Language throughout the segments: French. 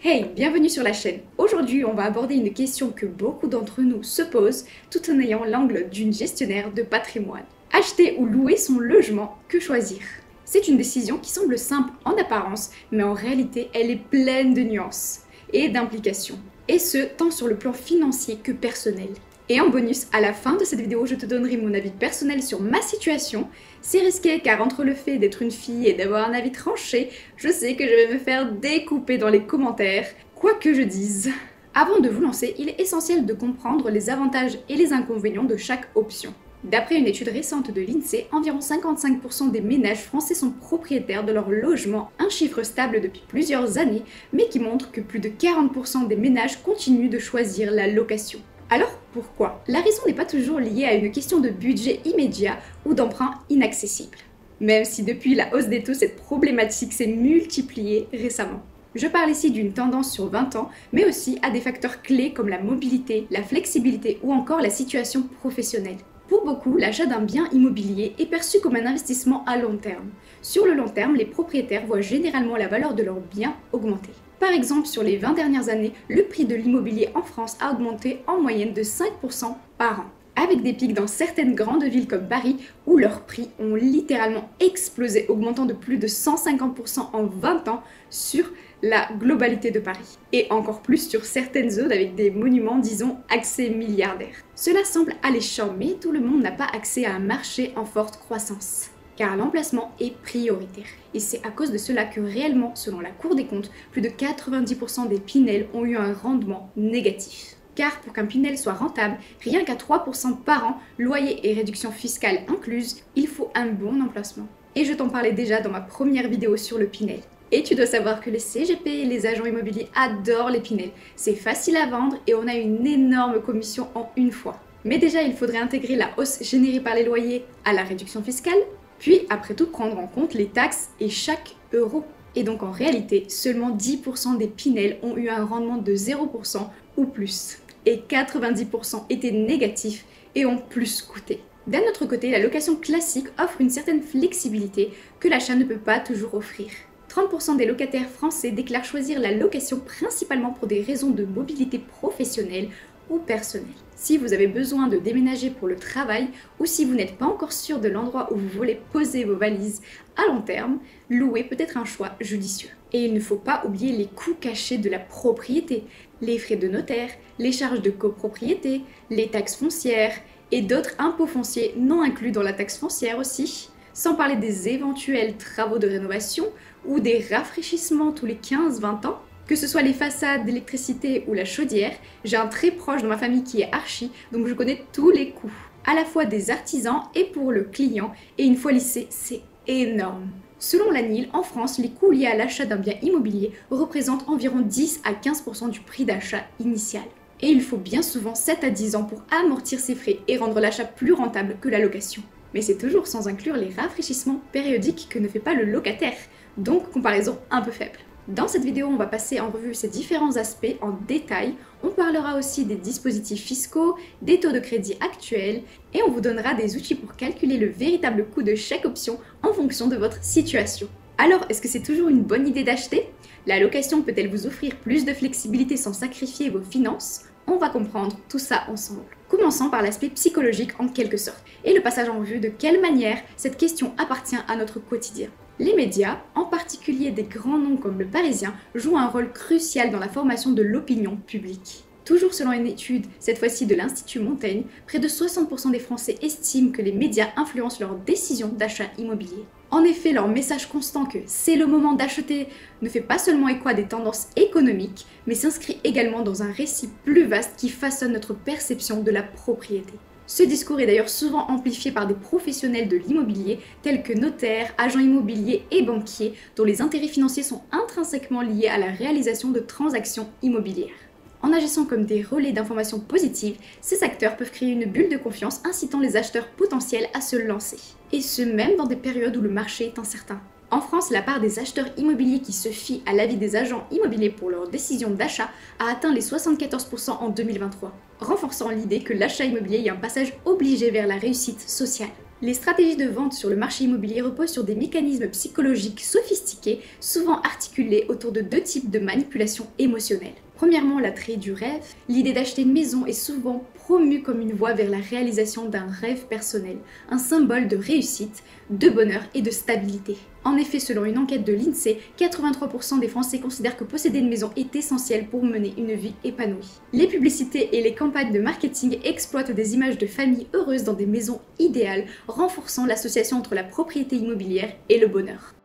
Hey, bienvenue sur la chaîne. Aujourd'hui, on va aborder une question que beaucoup d'entre nous se posent tout en ayant l'angle d'une gestionnaire de patrimoine. Acheter ou louer son logement, que choisir? C'est une décision qui semble simple en apparence, mais en réalité, elle est pleine de nuances et d'implications. Et ce, tant sur le plan financier que personnel. Et en bonus, à la fin de cette vidéo, je te donnerai mon avis personnel sur ma situation. C'est risqué car entre le fait d'être une fille et d'avoir un avis tranché, je sais que je vais me faire découper dans les commentaires, quoi que je dise. Avant de vous lancer, il est essentiel de comprendre les avantages et les inconvénients de chaque option. D'après une étude récente de l'INSEE, environ 55% des ménages français sont propriétaires de leur logement, un chiffre stable depuis plusieurs années, mais qui montre que plus de 40% des ménages continuent de choisir la location. Alors pourquoi? La raison n'est pas toujours liée à une question de budget immédiat ou d'emprunt inaccessible. Même si depuis la hausse des taux, cette problématique s'est multipliée récemment. Je parle ici d'une tendance sur 20 ans, mais aussi à des facteurs clés comme la mobilité, la flexibilité ou encore la situation professionnelle. Pour beaucoup, l'achat d'un bien immobilier est perçu comme un investissement à long terme. Sur le long terme, les propriétaires voient généralement la valeur de leurs biens augmenter. Par exemple, sur les 20 dernières années, le prix de l'immobilier en France a augmenté en moyenne de 5% par an, avec des pics dans certaines grandes villes comme Paris où leurs prix ont littéralement explosé, augmentant de plus de 150% en 20 ans sur la globalité de Paris, et encore plus sur certaines zones avec des monuments, disons, accès milliardaires. Cela semble alléchant, mais tout le monde n'a pas accès à un marché en forte croissance, car l'emplacement est prioritaire. Et c'est à cause de cela que réellement, selon la Cour des comptes, plus de 90% des Pinel ont eu un rendement négatif. Car pour qu'un Pinel soit rentable, rien qu'à 3% par an, loyer et réduction fiscale incluses, il faut un bon emplacement. Et je t'en parlais déjà dans ma première vidéo sur le Pinel. Et tu dois savoir que les CGP et les agents immobiliers adorent les Pinel. C'est facile à vendre et on a une énorme commission en une fois. Mais déjà, il faudrait intégrer la hausse générée par les loyers à la réduction fiscale, puis après tout prendre en compte les taxes et chaque euro. Et donc en réalité, seulement 10% des Pinel ont eu un rendement de 0% ou plus. Et 90% étaient négatifs et ont plus coûté. D'un autre côté, la location classique offre une certaine flexibilité que l'achat ne peut pas toujours offrir. 30% des locataires français déclarent choisir la location principalement pour des raisons de mobilité professionnelle ou personnelle. Si vous avez besoin de déménager pour le travail ou si vous n'êtes pas encore sûr de l'endroit où vous voulez poser vos valises à long terme, louer peut être un choix judicieux. Et il ne faut pas oublier les coûts cachés de la propriété, les frais de notaire, les charges de copropriété, les taxes foncières et d'autres impôts fonciers non inclus dans la taxe foncière aussi, sans parler des éventuels travaux de rénovation ou des rafraîchissements tous les 15-20 ans. Que ce soit les façades, l'électricité ou la chaudière, j'ai un très proche dans ma famille qui est archi, donc je connais tous les coûts, à la fois des artisans et pour le client, et une fois lissé, c'est énorme. Selon l'ANIL, en France, les coûts liés à l'achat d'un bien immobilier représentent environ 10 à 15% du prix d'achat initial. Et il faut bien souvent 7 à 10 ans pour amortir ces frais et rendre l'achat plus rentable que la location. Mais c'est toujours sans inclure les rafraîchissements périodiques que ne fait pas le locataire, donc comparaison un peu faible. Dans cette vidéo, on va passer en revue ces différents aspects en détail. On parlera aussi des dispositifs fiscaux, des taux de crédit actuels et on vous donnera des outils pour calculer le véritable coût de chaque option en fonction de votre situation. Alors, est-ce que c'est toujours une bonne idée d'acheter? La location peut-elle vous offrir plus de flexibilité sans sacrifier vos finances? On va comprendre tout ça ensemble. Commençons par l'aspect psychologique en quelque sorte et le passage en revue de quelle manière cette question appartient à notre quotidien. Les médias, en particulier des grands noms comme le Parisien, jouent un rôle crucial dans la formation de l'opinion publique. Toujours selon une étude, cette fois-ci de l'Institut Montaigne, près de 60% des Français estiment que les médias influencent leurs décisions d'achat immobilier. En effet, leur message constant que c'est le moment d'acheter ne fait pas seulement écho à des tendances économiques, mais s'inscrit également dans un récit plus vaste qui façonne notre perception de la propriété. Ce discours est d'ailleurs souvent amplifié par des professionnels de l'immobilier tels que notaires, agents immobiliers et banquiers dont les intérêts financiers sont intrinsèquement liés à la réalisation de transactions immobilières. En agissant comme des relais d'informations positives, ces acteurs peuvent créer une bulle de confiance incitant les acheteurs potentiels à se lancer. Et ce même dans des périodes où le marché est incertain. En France, la part des acheteurs immobiliers qui se fient à l'avis des agents immobiliers pour leur décision d'achat a atteint les 74% en 2023, renforçant l'idée que l'achat immobilier est un passage obligé vers la réussite sociale. Les stratégies de vente sur le marché immobilier reposent sur des mécanismes psychologiques sophistiqués, souvent articulés autour de deux types de manipulations émotionnelles. Premièrement, l'attrait du rêve. L'idée d'acheter une maison est souvent promue comme une voie vers la réalisation d'un rêve personnel, un symbole de réussite, de bonheur et de stabilité. En effet, selon une enquête de l'INSEE, 83% des Français considèrent que posséder une maison est essentiel pour mener une vie épanouie. Les publicités et les campagnes de marketing exploitent des images de familles heureuses dans des maisons idéales, renforçant l'association entre la propriété immobilière et le bonheur.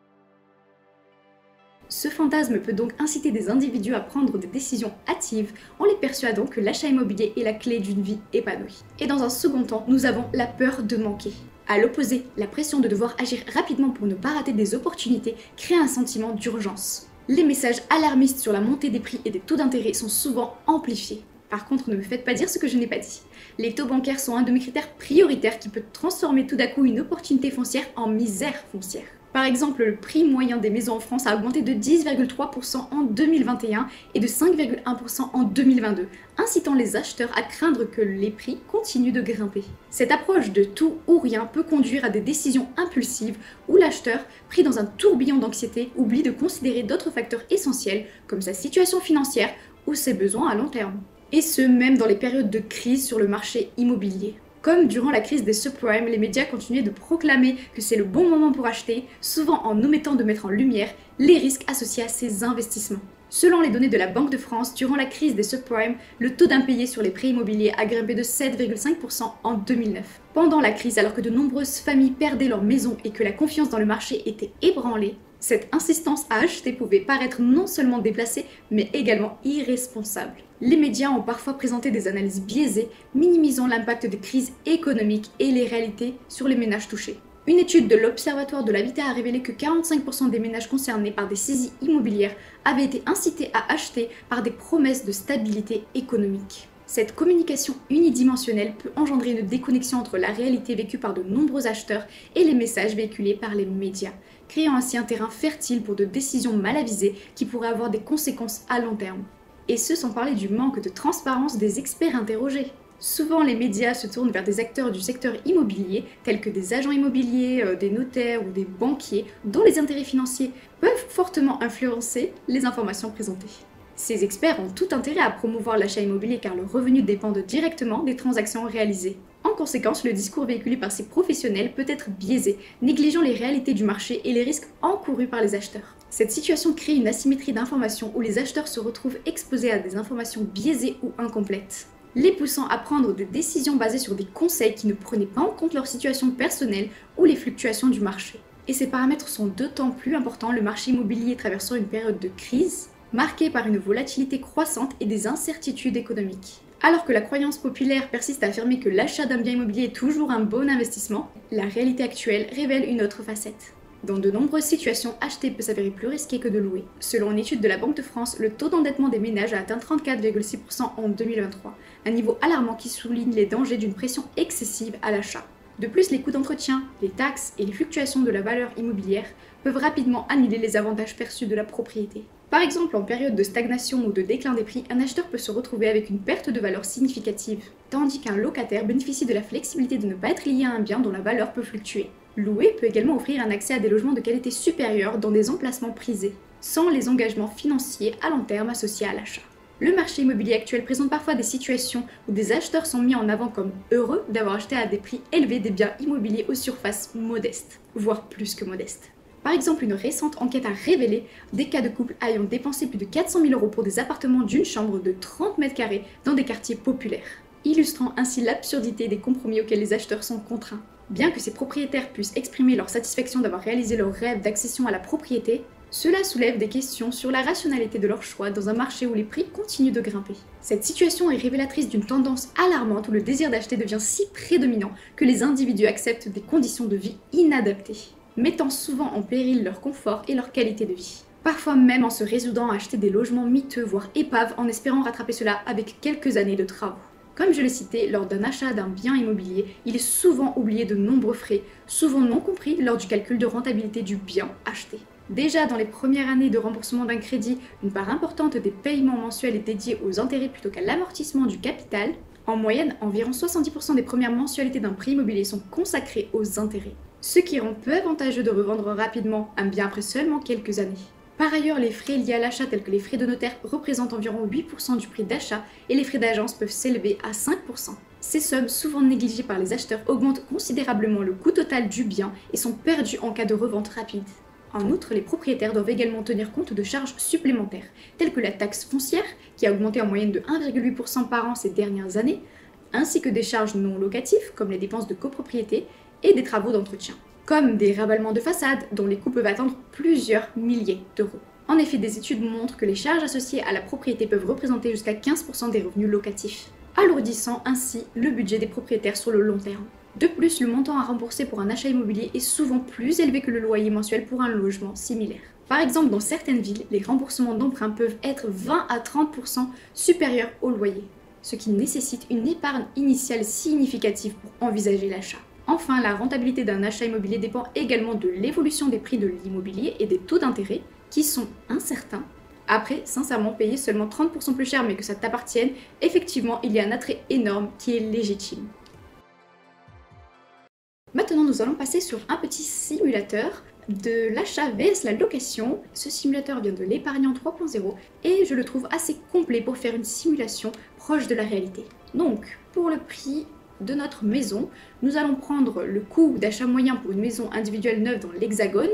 Ce fantasme peut donc inciter des individus à prendre des décisions hâtives en les persuadant que l'achat immobilier est la clé d'une vie épanouie. Et dans un second temps, nous avons la peur de manquer. À l'opposé, la pression de devoir agir rapidement pour ne pas rater des opportunités crée un sentiment d'urgence. Les messages alarmistes sur la montée des prix et des taux d'intérêt sont souvent amplifiés. Par contre, ne me faites pas dire ce que je n'ai pas dit. Les taux bancaires sont un de mes critères prioritaires qui peut transformer tout d'un coup une opportunité foncière en misère foncière. Par exemple, le prix moyen des maisons en France a augmenté de 10,3% en 2021 et de 5,1% en 2022, incitant les acheteurs à craindre que les prix continuent de grimper. Cette approche de tout ou rien peut conduire à des décisions impulsives où l'acheteur, pris dans un tourbillon d'anxiété, oublie de considérer d'autres facteurs essentiels comme sa situation financière ou ses besoins à long terme. Et ce, même dans les périodes de crise sur le marché immobilier. Comme durant la crise des subprimes, les médias continuaient de proclamer que c'est le bon moment pour acheter, souvent en omettant de mettre en lumière les risques associés à ces investissements. Selon les données de la Banque de France, durant la crise des subprimes, le taux d'impayé sur les prêts immobiliers a grimpé de 7,5% en 2009. Pendant la crise, alors que de nombreuses familles perdaient leur maison et que la confiance dans le marché était ébranlée, cette insistance à acheter pouvait paraître non seulement déplacée, mais également irresponsable. Les médias ont parfois présenté des analyses biaisées, minimisant l'impact des crises économiques et les réalités sur les ménages touchés. Une étude de l'Observatoire de l'habitat a révélé que 45% des ménages concernés par des saisies immobilières avaient été incités à acheter par des promesses de stabilité économique. Cette communication unidimensionnelle peut engendrer une déconnexion entre la réalité vécue par de nombreux acheteurs et les messages véhiculés par les médias, créant ainsi un terrain fertile pour de décisions mal avisées qui pourraient avoir des conséquences à long terme. Et ce sans parler du manque de transparence des experts interrogés. Souvent, les médias se tournent vers des acteurs du secteur immobilier, tels que des agents immobiliers, des notaires ou des banquiers, dont les intérêts financiers peuvent fortement influencer les informations présentées. Ces experts ont tout intérêt à promouvoir l'achat immobilier car leurs revenus dépendent directement des transactions réalisées. En conséquence, le discours véhiculé par ces professionnels peut être biaisé, négligeant les réalités du marché et les risques encourus par les acheteurs. Cette situation crée une asymétrie d'information où les acheteurs se retrouvent exposés à des informations biaisées ou incomplètes, les poussant à prendre des décisions basées sur des conseils qui ne prenaient pas en compte leur situation personnelle ou les fluctuations du marché. Et ces paramètres sont d'autant plus importants le marché immobilier traversant une période de crise, marquée par une volatilité croissante et des incertitudes économiques. Alors que la croyance populaire persiste à affirmer que l'achat d'un bien immobilier est toujours un bon investissement, la réalité actuelle révèle une autre facette. Dans de nombreuses situations, acheter peut s'avérer plus risqué que de louer. Selon une étude de la Banque de France, le taux d'endettement des ménages a atteint 34,6% en 2023, un niveau alarmant qui souligne les dangers d'une pression excessive à l'achat. De plus, les coûts d'entretien, les taxes et les fluctuations de la valeur immobilière peuvent rapidement annuler les avantages perçus de la propriété. Par exemple, en période de stagnation ou de déclin des prix, un acheteur peut se retrouver avec une perte de valeur significative, tandis qu'un locataire bénéficie de la flexibilité de ne pas être lié à un bien dont la valeur peut fluctuer. Louer peut également offrir un accès à des logements de qualité supérieure dans des emplacements prisés, sans les engagements financiers à long terme associés à l'achat. Le marché immobilier actuel présente parfois des situations où des acheteurs sont mis en avant comme heureux d'avoir acheté à des prix élevés des biens immobiliers aux surfaces modestes, voire plus que modestes. Par exemple, une récente enquête a révélé des cas de couples ayant dépensé plus de 400 000 € pour des appartements d'une chambre de 30 mètres carrés dans des quartiers populaires, illustrant ainsi l'absurdité des compromis auxquels les acheteurs sont contraints. Bien que ces propriétaires puissent exprimer leur satisfaction d'avoir réalisé leur rêve d'accession à la propriété, cela soulève des questions sur la rationalité de leur choix dans un marché où les prix continuent de grimper. Cette situation est révélatrice d'une tendance alarmante où le désir d'acheter devient si prédominant que les individus acceptent des conditions de vie inadaptées, mettant souvent en péril leur confort et leur qualité de vie. Parfois même en se résoudant à acheter des logements miteux, voire épaves, en espérant rattraper cela avec quelques années de travaux. Comme je l'ai cité, lors d'un achat d'un bien immobilier, il est souvent oublié de nombreux frais, souvent non compris lors du calcul de rentabilité du bien acheté. Déjà dans les premières années de remboursement d'un crédit, une part importante des paiements mensuels est dédiée aux intérêts plutôt qu'à l'amortissement du capital. En moyenne, environ 70% des premières mensualités d'un prêt immobilier sont consacrées aux intérêts, ce qui rend peu avantageux de revendre rapidement un bien après seulement quelques années. Par ailleurs, les frais liés à l'achat tels que les frais de notaire représentent environ 8% du prix d'achat et les frais d'agence peuvent s'élever à 5%. Ces sommes, souvent négligées par les acheteurs, augmentent considérablement le coût total du bien et sont perdues en cas de revente rapide. En outre, les propriétaires doivent également tenir compte de charges supplémentaires, telles que la taxe foncière, qui a augmenté en moyenne de 1,8% par an ces dernières années, ainsi que des charges non locatives, comme les dépenses de copropriété, et des travaux d'entretien, comme des raballements de façade, dont les coûts peuvent atteindre plusieurs milliers d'euros. En effet, des études montrent que les charges associées à la propriété peuvent représenter jusqu'à 15% des revenus locatifs, alourdissant ainsi le budget des propriétaires sur le long terme. De plus, le montant à rembourser pour un achat immobilier est souvent plus élevé que le loyer mensuel pour un logement similaire. Par exemple, dans certaines villes, les remboursements d'emprunt peuvent être 20 à 30% supérieurs au loyer, ce qui nécessite une épargne initiale significative pour envisager l'achat. Enfin, la rentabilité d'un achat immobilier dépend également de l'évolution des prix de l'immobilier et des taux d'intérêt, qui sont incertains. Après, sincèrement, payer seulement 30% plus cher mais que ça t'appartienne, effectivement, il y a un attrait énorme qui est légitime. Maintenant, nous allons passer sur un petit simulateur de l'achat vs la location. Ce simulateur vient de l'épargnant 3.0 et je le trouve assez complet pour faire une simulation proche de la réalité. Donc, pour le prix de notre maison, nous allons prendre le coût d'achat moyen pour une maison individuelle neuve dans l'Hexagone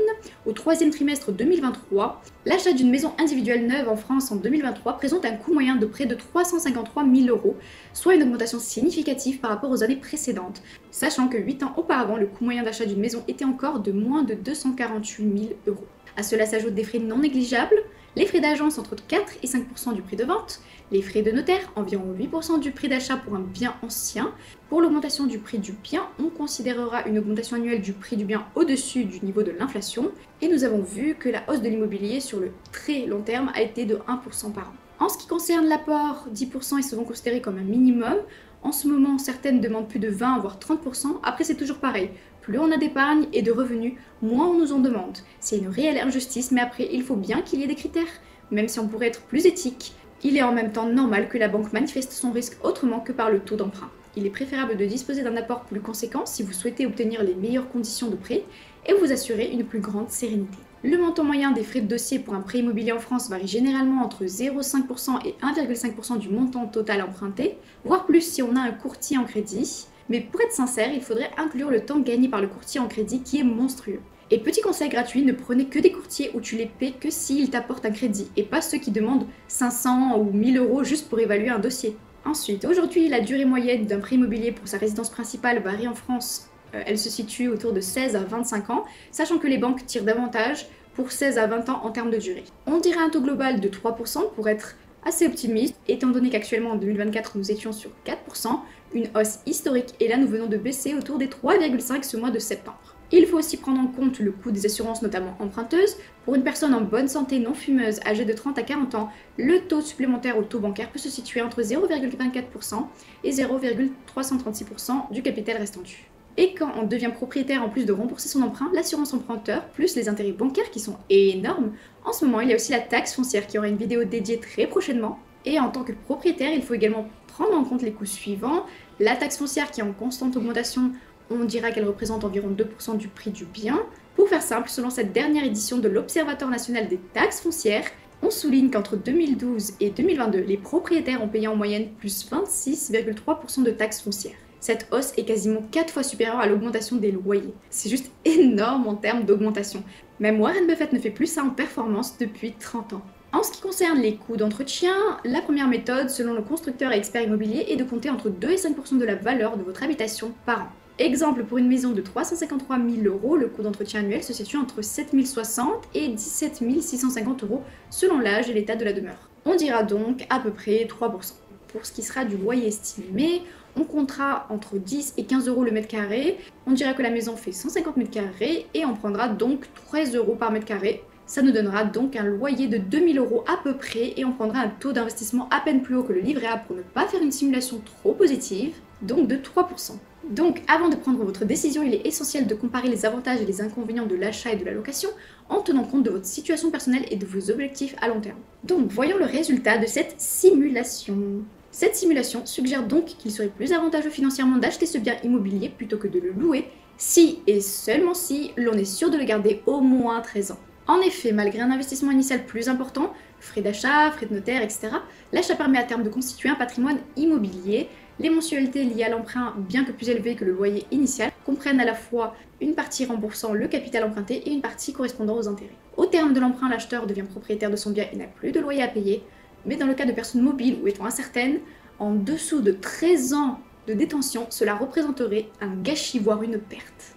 au troisième trimestre 2023. L'achat d'une maison individuelle neuve en France en 2023 présente un coût moyen de près de 353 000 euros, soit une augmentation significative par rapport aux années précédentes, sachant que 8 ans auparavant, le coût moyen d'achat d'une maison était encore de moins de 248 000 euros. À cela s'ajoutent des frais non négligeables, les frais d'agence entre 4 et 5% du prix de vente, les frais de notaire, environ 8% du prix d'achat pour un bien ancien. Pour l'augmentation du prix du bien, on considérera une augmentation annuelle du prix du bien au-dessus du niveau de l'inflation. Et nous avons vu que la hausse de l'immobilier sur le très long terme a été de 1% par an. En ce qui concerne l'apport, 10% est souvent considéré comme un minimum. En ce moment, certaines demandent plus de 20 voire 30%. Après, c'est toujours pareil. Plus on a d'épargne et de revenus, moins on nous en demande. C'est une réelle injustice, mais après, il faut bien qu'il y ait des critères. Même si on pourrait être plus éthique, il est en même temps normal que la banque manifeste son risque autrement que par le taux d'emprunt. Il est préférable de disposer d'un apport plus conséquent si vous souhaitez obtenir les meilleures conditions de prêt et vous assurer une plus grande sérénité. Le montant moyen des frais de dossier pour un prêt immobilier en France varie généralement entre 0,5% et 1,5% du montant total emprunté, voire plus si on a un courtier en crédit. Mais pour être sincère, il faudrait inclure le temps gagné par le courtier en crédit qui est monstrueux. Et petit conseil gratuit, ne prenez que des courtiers où tu les paies que s'ils t'apportent un crédit et pas ceux qui demandent 500 ou 1000 euros juste pour évaluer un dossier. Ensuite, aujourd'hui, la durée moyenne d'un prêt immobilier pour sa résidence principale varie en France. Elle se situe autour de 16 à 25 ans, sachant que les banques tirent davantage pour 16 à 20 ans en termes de durée. On dirait un taux global de 3% pour être assez optimiste, étant donné qu'actuellement en 2024 nous étions sur 4%, une hausse historique, et là nous venons de baisser autour des 3,5 ce mois de septembre. Il faut aussi prendre en compte le coût des assurances, notamment emprunteuses. Pour une personne en bonne santé non fumeuse âgée de 30 à 40 ans, le taux supplémentaire au taux bancaire peut se situer entre 0,24% et 0,336% du capital restant dû. Et quand on devient propriétaire, en plus de rembourser son emprunt, l'assurance emprunteur, plus les intérêts bancaires qui sont énormes, en ce moment il y a aussi la taxe foncière qui aura une vidéo dédiée très prochainement. Et en tant que propriétaire, il faut également prendre en compte les coûts suivants. La taxe foncière qui est en constante augmentation, on dira qu'elle représente environ 2% du prix du bien. Pour faire simple, selon cette dernière édition de l'Observatoire national des taxes foncières, on souligne qu'entre 2012 et 2022, les propriétaires ont payé en moyenne plus 26,3% de taxes foncières. Cette hausse est quasiment 4 fois supérieure à l'augmentation des loyers. C'est juste énorme en termes d'augmentation. Même Warren Buffett ne fait plus ça en performance depuis 30 ans. En ce qui concerne les coûts d'entretien, la première méthode, selon le constructeur et expert immobilier, est de compter entre 2 et 5% de la valeur de votre habitation par an. Exemple, pour une maison de 353 000 euros, le coût d'entretien annuel se situe entre 7 060 et 17 650 euros selon l'âge et l'état de la demeure. On dira donc à peu près 3%. Pour ce qui sera du loyer estimé, on comptera entre 10 et 15 euros le mètre carré. On dira que la maison fait 150 mètres carrés et on prendra donc 13 euros par mètre carré. Ça nous donnera donc un loyer de 2000 euros à peu près et on prendra un taux d'investissement à peine plus haut que le livret A pour ne pas faire une simulation trop positive, donc de 3%. Donc avant de prendre votre décision, il est essentiel de comparer les avantages et les inconvénients de l'achat et de la location en tenant compte de votre situation personnelle et de vos objectifs à long terme. Donc voyons le résultat de cette simulation. Cette simulation suggère donc qu'il serait plus avantageux financièrement d'acheter ce bien immobilier plutôt que de le louer, si et seulement si l'on est sûr de le garder au moins 13 ans. En effet, malgré un investissement initial plus important, frais d'achat, frais de notaire, etc., l'achat permet à terme de constituer un patrimoine immobilier. Les mensualités liées à l'emprunt, bien que plus élevées que le loyer initial, comprennent à la fois une partie remboursant le capital emprunté et une partie correspondant aux intérêts. Au terme de l'emprunt, l'acheteur devient propriétaire de son bien et n'a plus de loyer à payer, mais dans le cas de personnes mobiles ou étant incertaines, en dessous de 13 ans de détention, cela représenterait un gâchis, voire une perte.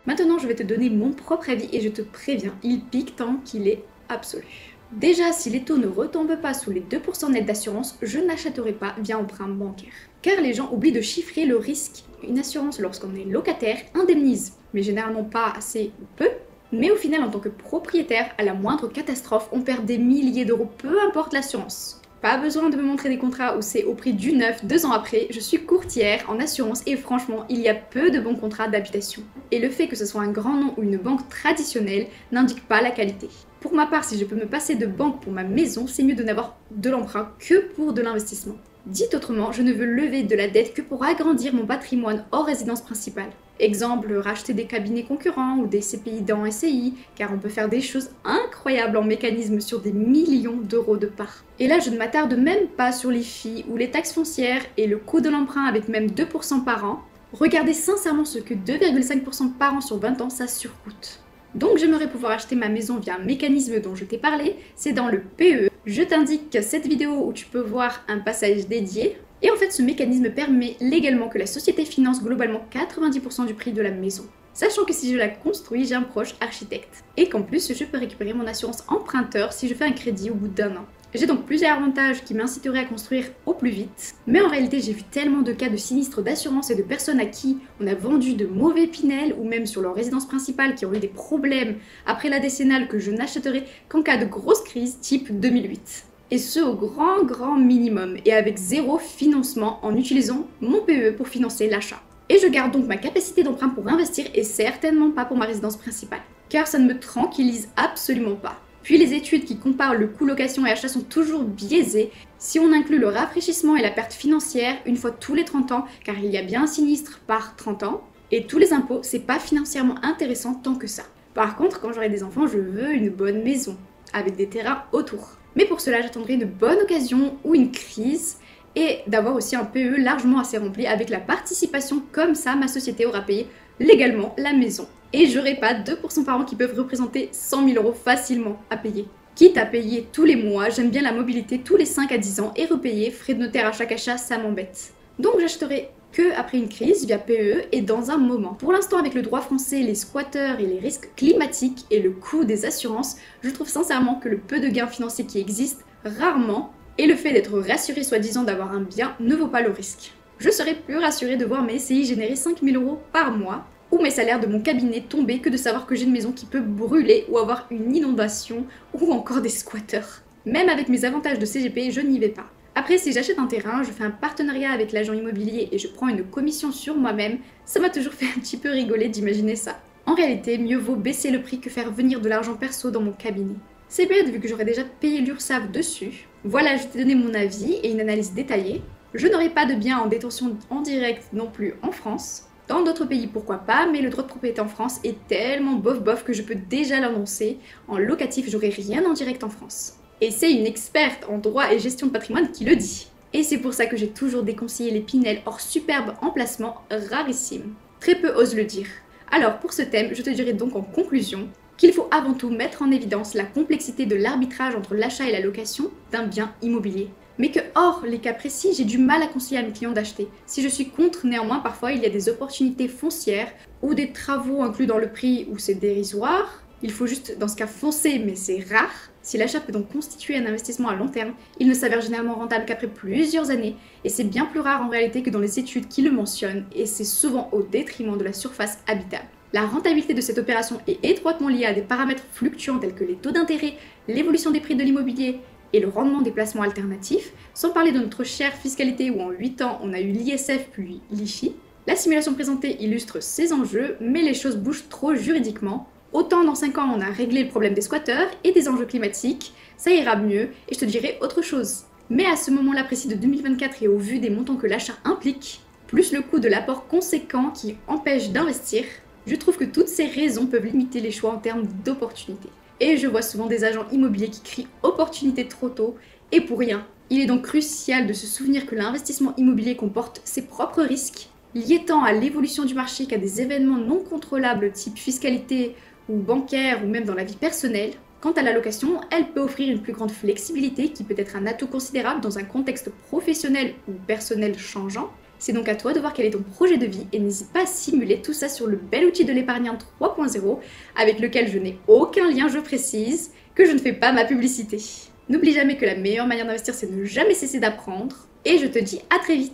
Maintenant, je vais te donner mon propre avis et je te préviens, il pique tant qu'il est absolu. Déjà, si les taux ne retombent pas sous les 2% net d'assurance, je n'achèterai pas via emprunt bancaire. Car les gens oublient de chiffrer le risque. Une assurance, lorsqu'on est locataire, indemnise, mais généralement pas assez ou peu. Mais au final, en tant que propriétaire, à la moindre catastrophe, on perd des milliers d'euros, peu importe l'assurance. Pas besoin de me montrer des contrats où c'est au prix du neuf 2 ans après, je suis courtière en assurance et franchement, il y a peu de bons contrats d'habitation. Et le fait que ce soit un grand nom ou une banque traditionnelle n'indique pas la qualité. Pour ma part, si je peux me passer de banque pour ma maison, c'est mieux de n'avoir de l'emprunt que pour de l'investissement. Dit autrement, je ne veux lever de la dette que pour agrandir mon patrimoine hors résidence principale. Exemple, racheter des cabinets concurrents ou des CPI dans SCI, car on peut faire des choses incroyables en mécanisme sur des millions d'euros de parts. Et là, je ne m'attarde même pas sur les FII ou les taxes foncières et le coût de l'emprunt avec même 2% par an. Regardez sincèrement ce que 2,5% par an sur 20 ans, ça surcoûte. Donc j'aimerais pouvoir acheter ma maison via un mécanisme dont je t'ai parlé, c'est dans le PE. Je t'indique cette vidéo où tu peux voir un passage dédié. Et en fait, ce mécanisme permet légalement que la société finance globalement 90% du prix de la maison. Sachant que si je la construis, j'ai un proche architecte. Et qu'en plus, je peux récupérer mon assurance emprunteur si je fais un crédit au bout d'1 an. J'ai donc plusieurs avantages qui m'inciteraient à construire au plus vite. Mais en réalité, j'ai vu tellement de cas de sinistres d'assurance et de personnes à qui on a vendu de mauvais Pinel ou même sur leur résidence principale qui ont eu des problèmes après la décennale que je n'achèterai qu'en cas de grosse crise type 2008. Et ce au grand minimum et avec zéro financement en utilisant mon PE pour financer l'achat. Et je garde donc ma capacité d'emprunt pour investir et certainement pas pour ma résidence principale. Car ça ne me tranquillise absolument pas. Puis les études qui comparent le coût location et achat sont toujours biaisées si on inclut le rafraîchissement et la perte financière une fois tous les 30 ans, car il y a bien un sinistre par 30 ans, et tous les impôts, c'est pas financièrement intéressant tant que ça. Par contre, quand j'aurai des enfants, je veux une bonne maison, avec des terrains autour. Mais pour cela, j'attendrai une bonne occasion ou une crise, et d'avoir aussi un PE largement assez rempli avec la participation, comme ça ma société aura payé légalement la maison. Et j'aurai pas 2% par an qui peuvent représenter 100 000 euros facilement à payer. Quitte à payer tous les mois, j'aime bien la mobilité tous les 5 à 10 ans et repayer frais de notaire à chaque achat, ça m'embête. Donc j'achèterai que après une crise via PE et dans un moment. Pour l'instant, avec le droit français, les squatteurs et les risques climatiques et le coût des assurances, je trouve sincèrement que le peu de gains financiers qui existent, rarement, et le fait d'être rassuré soi-disant d'avoir un bien ne vaut pas le risque. Je serais plus rassurée de voir mes SCI générer 5 000 euros par mois ou mes salaires de mon cabinet tomber que de savoir que j'ai une maison qui peut brûler ou avoir une inondation ou encore des squatteurs. Même avec mes avantages de CGP, je n'y vais pas. Après, si j'achète un terrain, je fais un partenariat avec l'agent immobilier et je prends une commission sur moi-même, ça m'a toujours fait un petit peu rigoler d'imaginer ça. En réalité, mieux vaut baisser le prix que faire venir de l'argent perso dans mon cabinet. C'est bête vu que j'aurais déjà payé l'URSSAF dessus. Voilà, je t'ai donné mon avis et une analyse détaillée. Je n'aurai pas de biens en détention en direct non plus en France. Dans d'autres pays, pourquoi pas, mais le droit de propriété en France est tellement bof que je peux déjà l'annoncer. En locatif, j'aurai rien en direct en France. Et c'est une experte en droit et gestion de patrimoine qui le dit. Et c'est pour ça que j'ai toujours déconseillé les Pinel hors superbe emplacement rarissime. Très peu osent le dire. Alors pour ce thème, je te dirai donc en conclusion qu'il faut avant tout mettre en évidence la complexité de l'arbitrage entre l'achat et la location d'un bien immobilier. Mais que hors les cas précis, j'ai du mal à conseiller à mes clients d'acheter. Si je suis contre, néanmoins, parfois il y a des opportunités foncières ou des travaux inclus dans le prix où c'est dérisoire. Il faut juste, dans ce cas, foncer, mais c'est rare. Si l'achat peut donc constituer un investissement à long terme, il ne s'avère généralement rentable qu'après plusieurs années, et c'est bien plus rare en réalité que dans les études qui le mentionnent, et c'est souvent au détriment de la surface habitable. La rentabilité de cette opération est étroitement liée à des paramètres fluctuants tels que les taux d'intérêt, l'évolution des prix de l'immobilier et le rendement des placements alternatifs, sans parler de notre chère fiscalité où en 8 ans on a eu l'ISF puis l'IFI. La simulation présentée illustre ces enjeux, mais les choses bougent trop juridiquement. Autant dans 5 ans on a réglé le problème des squatteurs et des enjeux climatiques, ça ira mieux et je te dirai autre chose. Mais à ce moment-là précis de 2024 et au vu des montants que l'achat implique, plus le coût de l'apport conséquent qui empêche d'investir, je trouve que toutes ces raisons peuvent limiter les choix en termes d'opportunités. Et je vois souvent des agents immobiliers qui crient opportunité trop tôt et pour rien. Il est donc crucial de se souvenir que l'investissement immobilier comporte ses propres risques, liés tant à l'évolution du marché qu'à des événements non contrôlables type fiscalité ou bancaire ou même dans la vie personnelle. Quant à la location, elle peut offrir une plus grande flexibilité qui peut être un atout considérable dans un contexte professionnel ou personnel changeant. C'est donc à toi de voir quel est ton projet de vie et n'hésite pas à simuler tout ça sur le bel outil de l'épargnant 3.0 avec lequel je n'ai aucun lien, je précise, que je ne fais pas ma publicité. N'oublie jamais que la meilleure manière d'investir c'est de ne jamais cesser d'apprendre et je te dis à très vite.